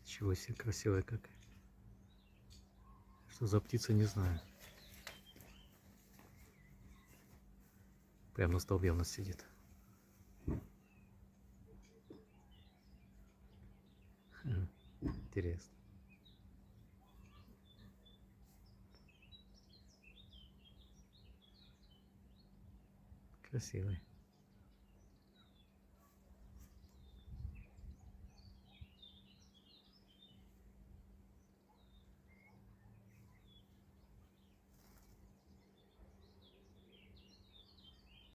Чего себе, красивая какая. Что за птица, не знаю. Прям на столбе у нас сидит. Интересно. Красивый.